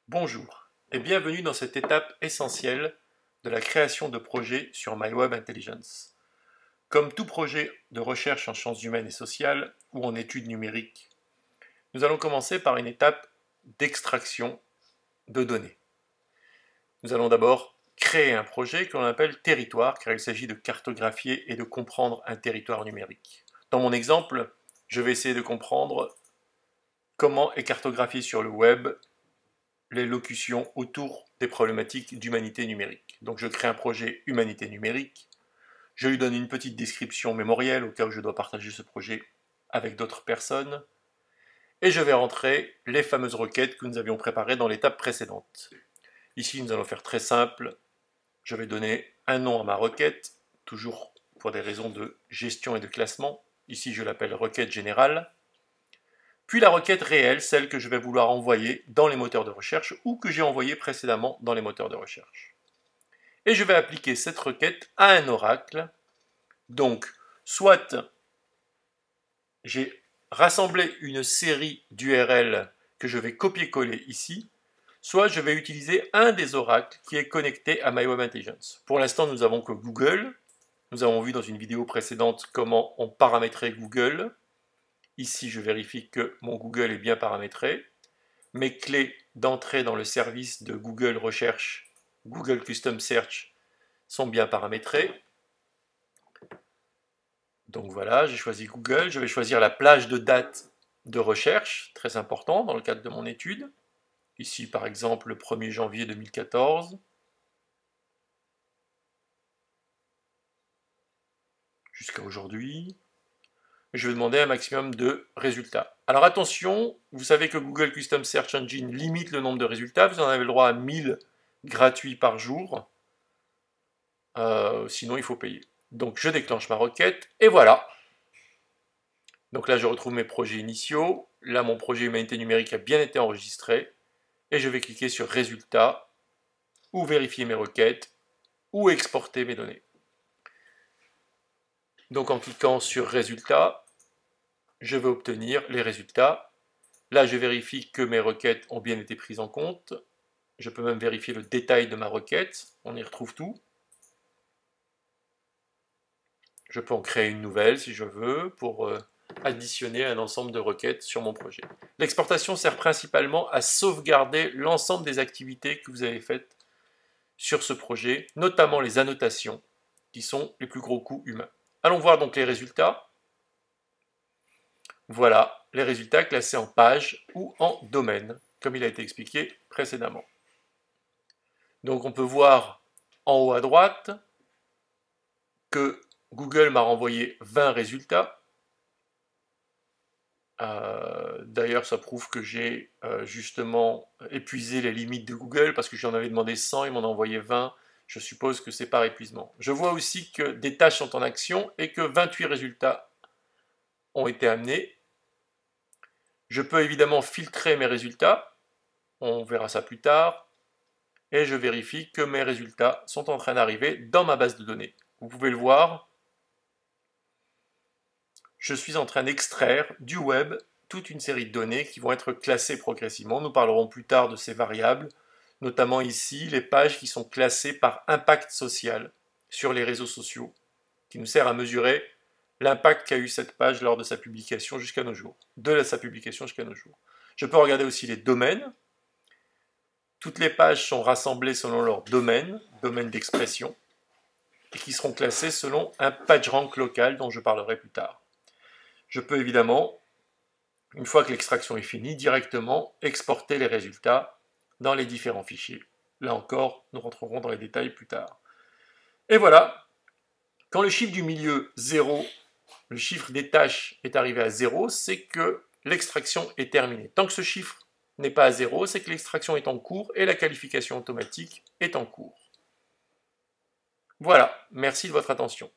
Bonjour et bienvenue dans cette étape essentielle de la création de projets sur MyWeb Intelligence. Comme tout projet de recherche en sciences humaines et sociales ou en études numériques, nous allons commencer par une étape d'extraction de données. Nous allons d'abord créer un projet que l'on appelle territoire, car il s'agit de cartographier et de comprendre un territoire numérique. Dans mon exemple, je vais essayer de comprendre comment est cartographié sur le web les locutions autour des problématiques d'humanité numérique. Donc je crée un projet humanité numérique, je lui donne une petite description mémorielle au cas où je dois partager ce projet avec d'autres personnes, et je vais rentrer les fameuses requêtes que nous avions préparées dans l'étape précédente. Ici nous allons faire très simple, je vais donner un nom à ma requête, toujours pour des raisons de gestion et de classement, ici je l'appelle requête générale, puis la requête réelle, celle que je vais vouloir envoyer dans les moteurs de recherche ou que j'ai envoyée précédemment dans les moteurs de recherche. Et je vais appliquer cette requête à un oracle. Donc, soit j'ai rassemblé une série d'URL que je vais copier-coller ici, soit je vais utiliser un des oracles qui est connecté à MyWeb Intelligence. Pour l'instant, nous avons que Google. Nous avons vu dans une vidéo précédente comment on paramétrait Google. Ici, je vérifie que mon Google est bien paramétré. Mes clés d'entrée dans le service de Google Recherche, Google Custom Search, sont bien paramétrées. Donc voilà, j'ai choisi Google. Je vais choisir la plage de date de recherche, très important dans le cadre de mon étude. Ici, par exemple, le 1er janvier 2014. Jusqu'à aujourd'hui. Je vais demander un maximum de résultats. Alors attention, vous savez que Google Custom Search Engine limite le nombre de résultats, vous en avez le droit à 1000 gratuits par jour, sinon il faut payer. Donc je déclenche ma requête, et voilà. Donc là je retrouve mes projets initiaux, là mon projet humanité numérique a bien été enregistré, et je vais cliquer sur résultats, ou vérifier mes requêtes, ou exporter mes données. Donc en cliquant sur résultats, je vais obtenir les résultats. Là, je vérifie que mes requêtes ont bien été prises en compte. Je peux même vérifier le détail de ma requête. On y retrouve tout. Je peux en créer une nouvelle si je veux pour additionner un ensemble de requêtes sur mon projet. L'exportation sert principalement à sauvegarder l'ensemble des activités que vous avez faites sur ce projet, notamment les annotations, qui sont les plus gros coûts humains. Allons voir donc les résultats. Voilà les résultats classés en page ou en domaine, comme il a été expliqué précédemment. Donc on peut voir en haut à droite que Google m'a renvoyé 20 résultats. D'ailleurs, ça prouve que j'ai justement épuisé les limites de Google parce que j'en avais demandé 100, ils m'en ont envoyé 20. Je suppose que c'est par épuisement. Je vois aussi que des tâches sont en action et que 28 résultats ont été amenés. Je peux évidemment filtrer mes résultats, on verra ça plus tard, et je vérifie que mes résultats sont en train d'arriver dans ma base de données. Vous pouvez le voir, je suis en train d'extraire du web toute une série de données qui vont être classées progressivement. Nous parlerons plus tard de ces variables, notamment ici les pages qui sont classées par impact social sur les réseaux sociaux, qui nous sert à mesurer l'impact qu'a eu cette page lors de sa publication jusqu'à nos jours, Je peux regarder aussi les domaines. Toutes les pages sont rassemblées selon leur domaine d'expression, et qui seront classées selon un PageRank local dont je parlerai plus tard. Je peux évidemment, une fois que l'extraction est finie, directement exporter les résultats dans les différents fichiers. Là encore, nous rentrerons dans les détails plus tard. Et voilà, quand le chiffre du milieu 0, le chiffre des tâches est arrivé à 0, c'est que l'extraction est terminée. Tant que ce chiffre n'est pas à 0, c'est que l'extraction est en cours et la qualification automatique est en cours. Voilà, merci de votre attention.